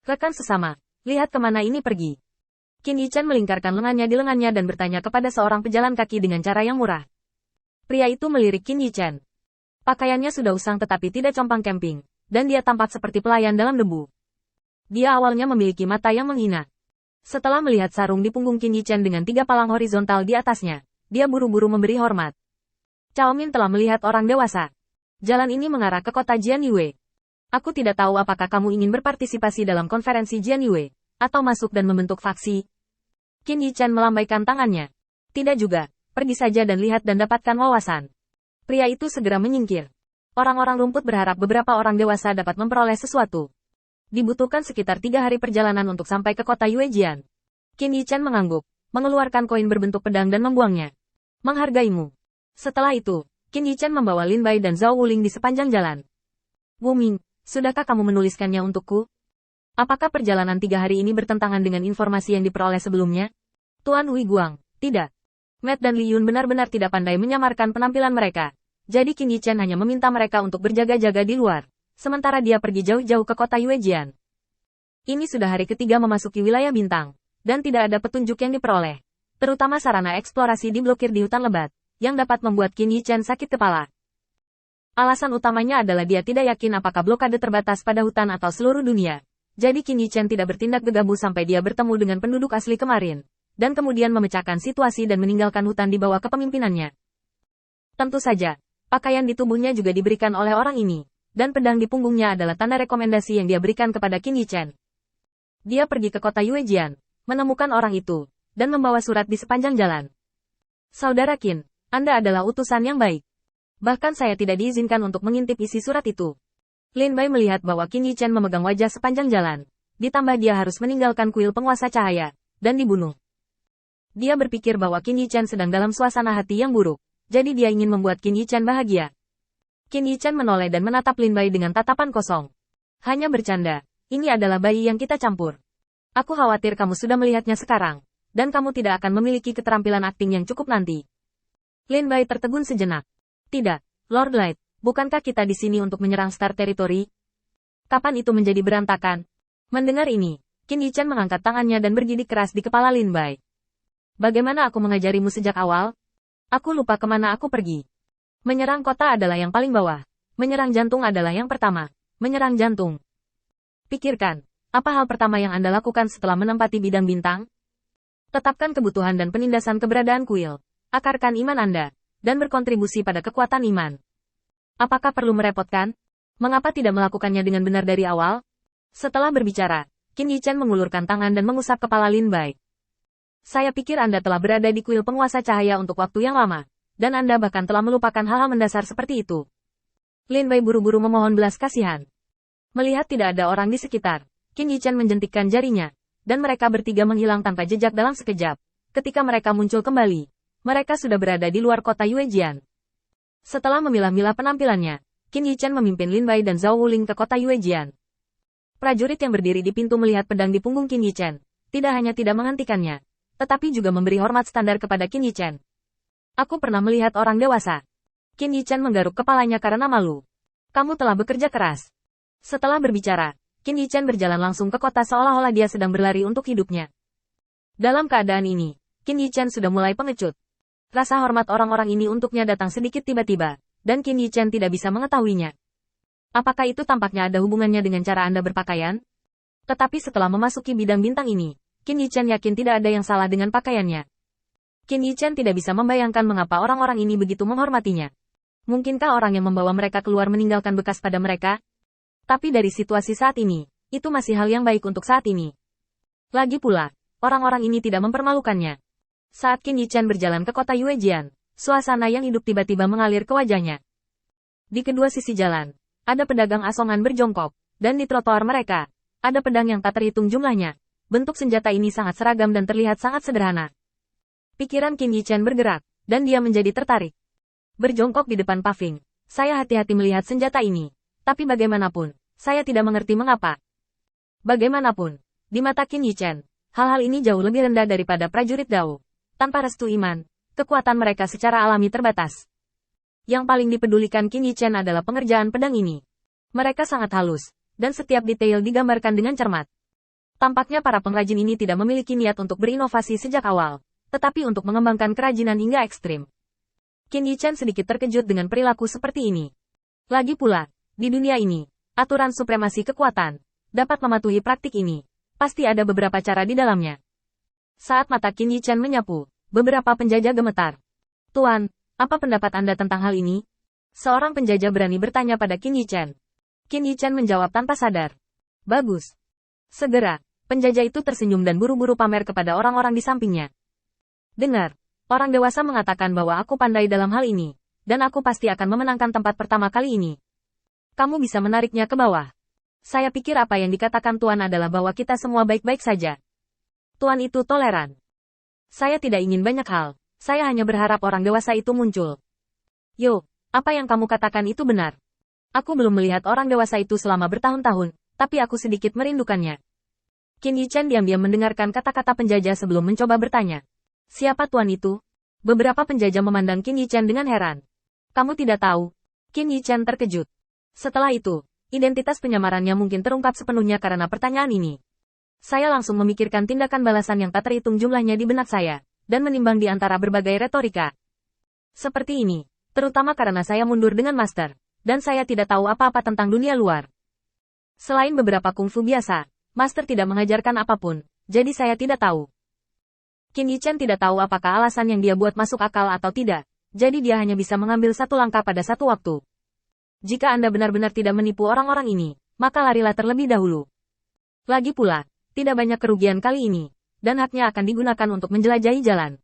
Rekan sesama, lihat kemana ini pergi. Qin Yichan melingkarkan lengannya di lengannya dan bertanya kepada seorang pejalan kaki dengan cara yang murah. Pria itu melirik Qin Yichan. Pakaiannya sudah usang tetapi tidak compang camping, dan dia tampak seperti pelayan dalam debu. Dia awalnya memiliki mata yang menghina. Setelah melihat sarung di punggung Qin Yichan dengan 3 palang horizontal di atasnya, dia buru-buru memberi hormat. Cao Min telah melihat orang dewasa. Jalan ini mengarah ke kota Jianyue. Aku tidak tahu apakah kamu ingin berpartisipasi dalam konferensi Jianyue, atau masuk dan membentuk faksi. Qin Yichan melambaikan tangannya. Tidak juga, pergi saja dan lihat dan dapatkan wawasan. Pria itu segera menyingkir. Orang-orang rumput berharap beberapa orang dewasa dapat memperoleh sesuatu. Dibutuhkan sekitar 3 hari perjalanan untuk sampai ke kota Yuejian. Qin Yichan mengangguk, mengeluarkan koin berbentuk pedang dan membuangnya. Menghargaimu. Setelah itu, Qin Yichan membawa Lin Bai dan Zhao Wuling di sepanjang jalan. Wu Ming, sudahkah kamu menuliskannya untukku? Apakah perjalanan 3 hari ini bertentangan dengan informasi yang diperoleh sebelumnya? Tuan Hui Guang, tidak. Matt dan Li Yun benar-benar tidak pandai menyamarkan penampilan mereka. Jadi Qin Yichan hanya meminta mereka untuk berjaga-jaga di luar, sementara dia pergi jauh-jauh ke kota Yuejian. Ini sudah hari ketiga memasuki wilayah bintang, dan tidak ada petunjuk yang diperoleh. Terutama sarana eksplorasi diblokir di hutan lebat, yang dapat membuat Qin Yichan sakit kepala. Alasan utamanya adalah dia tidak yakin apakah blokade terbatas pada hutan atau seluruh dunia. Jadi Qin Yichan tidak bertindak gegabah sampai dia bertemu dengan penduduk asli kemarin, dan kemudian memecahkan situasi dan meninggalkan hutan di bawah kepemimpinannya. Tentu saja, pakaian di tubuhnya juga diberikan oleh orang ini, dan pedang di punggungnya adalah tanda rekomendasi yang dia berikan kepada Qin Yichan. Dia pergi ke kota Yuejian, menemukan orang itu, dan membawa surat di sepanjang jalan. Saudara Qin, Anda adalah utusan yang baik. Bahkan saya tidak diizinkan untuk mengintip isi surat itu. Lin Bai melihat bahwa Qin Yichan memegang wajah sepanjang jalan. Ditambah dia harus meninggalkan kuil penguasa cahaya, dan dibunuh. Dia berpikir bahwa Qin Yichan sedang dalam suasana hati yang buruk, jadi dia ingin membuat Qin Yichan bahagia. Qin Yichan menoleh dan menatap Lin Bai dengan tatapan kosong. Hanya bercanda, ini adalah bayi yang kita campur. Aku khawatir kamu sudah melihatnya sekarang, dan kamu tidak akan memiliki keterampilan akting yang cukup nanti. Lin Bai tertegun sejenak. Tidak, Lord Light, bukankah kita di sini untuk menyerang Star Territory? Kapan itu menjadi berantakan? Mendengar ini, Qin Yichan mengangkat tangannya dan bergidik keras di kepala Lin Bai. Bagaimana aku mengajarimu sejak awal? Aku lupa kemana aku pergi. Menyerang kota adalah yang paling bawah. Menyerang jantung adalah yang pertama. Menyerang jantung. Pikirkan, apa hal pertama yang Anda lakukan setelah menempati bidang bintang? Tetapkan kebutuhan dan penindasan keberadaan kuil. Akarkan iman Anda, dan berkontribusi pada kekuatan iman. Apakah perlu merepotkan? Mengapa tidak melakukannya dengan benar dari awal? Setelah berbicara, Qin Yichan mengulurkan tangan dan mengusap kepala Lin Bai. Saya pikir Anda telah berada di kuil penguasa cahaya untuk waktu yang lama, dan Anda bahkan telah melupakan hal-hal mendasar seperti itu. Lin Bai buru-buru memohon belas kasihan. Melihat tidak ada orang di sekitar, Qin Yichan menjentikkan jarinya, dan mereka bertiga menghilang tanpa jejak dalam sekejap. Ketika mereka muncul kembali, mereka sudah berada di luar kota Yuejian. Setelah memilah-milah penampilannya, Qin Yichan memimpin Lin Bai dan Zhao Wuling ke kota Yuejian. Prajurit yang berdiri di pintu melihat pedang di punggung Qin Yichan, tidak hanya tidak menghentikannya, tetapi juga memberi hormat standar kepada Qin Yichan. Aku pernah melihat orang dewasa. Qin Yichan menggaruk kepalanya karena malu. Kamu telah bekerja keras. Setelah berbicara, Qin Yichan berjalan langsung ke kota seolah-olah dia sedang berlari untuk hidupnya. Dalam keadaan ini, Qin Yichan sudah mulai pengecut. Rasa hormat orang-orang ini untuknya datang sedikit tiba-tiba, dan Qin Yichan tidak bisa mengetahuinya. Apakah itu tampaknya ada hubungannya dengan cara Anda berpakaian? Tetapi setelah memasuki bidang bintang ini, Qin Yichan yakin tidak ada yang salah dengan pakaiannya. Qin Yichan tidak bisa membayangkan mengapa orang-orang ini begitu menghormatinya. Mungkinkah orang yang membawa mereka keluar meninggalkan bekas pada mereka? Tapi dari situasi saat ini, itu masih hal yang baik untuk saat ini. Lagi pula, orang-orang ini tidak mempermalukannya. Saat Qin Yichan berjalan ke kota Yuejian, suasana yang hidup tiba-tiba mengalir ke wajahnya. Di kedua sisi jalan, ada pedagang asongan berjongkok, dan di trotoar mereka, ada pedang yang tak terhitung jumlahnya. Bentuk senjata ini sangat seragam dan terlihat sangat sederhana. Pikiran Qin Yichan bergerak, dan dia menjadi tertarik. Berjongkok di depan paving, saya hati-hati melihat senjata ini. Tapi bagaimanapun, saya tidak mengerti mengapa. Bagaimanapun, di mata Qin Yichan, hal-hal ini jauh lebih rendah daripada prajurit Dao. Tanpa restu iman, kekuatan mereka secara alami terbatas. Yang paling dipedulikan Qin Yichan adalah pengerjaan pedang ini. Mereka sangat halus, dan setiap detail digambarkan dengan cermat. Tampaknya para pengrajin ini tidak memiliki niat untuk berinovasi sejak awal, tetapi untuk mengembangkan kerajinan hingga ekstrim. Qin Yichen sedikit terkejut dengan perilaku seperti ini. Lagi pula, di dunia ini, aturan supremasi kekuatan dapat mematuhi praktik ini. Pasti ada beberapa cara di dalamnya. Saat mata Qin Yichen menyapu, beberapa penjajah gemetar. Tuan, apa pendapat Anda tentang hal ini? Seorang penjajah berani bertanya pada Qin Yichen. Qin Yichen menjawab tanpa sadar. Bagus. Segera, penjajah itu tersenyum dan buru-buru pamer kepada orang-orang di sampingnya. Dengar, orang dewasa mengatakan bahwa aku pandai dalam hal ini, dan aku pasti akan memenangkan tempat pertama kali ini. Kamu bisa menariknya ke bawah. Saya pikir apa yang dikatakan Tuan adalah bahwa kita semua baik-baik saja. Tuan itu toleran. Saya tidak ingin banyak hal, saya hanya berharap orang dewasa itu muncul. Yo, apa yang kamu katakan itu benar. Aku belum melihat orang dewasa itu selama bertahun-tahun, tapi aku sedikit merindukannya. Qin Yichen diam-diam mendengarkan kata-kata penjajah sebelum mencoba bertanya. Siapa tuan itu? Beberapa penjajah memandang Qin Yichen dengan heran. Kamu tidak tahu? Qin Yichen terkejut. Setelah itu, identitas penyamarannya mungkin terungkap sepenuhnya karena pertanyaan ini. Saya langsung memikirkan tindakan balasan yang tak terhitung jumlahnya di benak saya, dan menimbang di antara berbagai retorika. Seperti ini, terutama karena saya mundur dengan master, dan saya tidak tahu apa-apa tentang dunia luar. Selain beberapa kungfu biasa, master tidak mengajarkan apapun, jadi saya tidak tahu. Qin Yichen tidak tahu apakah alasan yang dia buat masuk akal atau tidak, jadi dia hanya bisa mengambil satu langkah pada satu waktu. Jika Anda benar-benar tidak menipu orang-orang ini, maka larilah terlebih dahulu. Lagi pula, tidak banyak kerugian kali ini, dan haknya akan digunakan untuk menjelajahi jalan.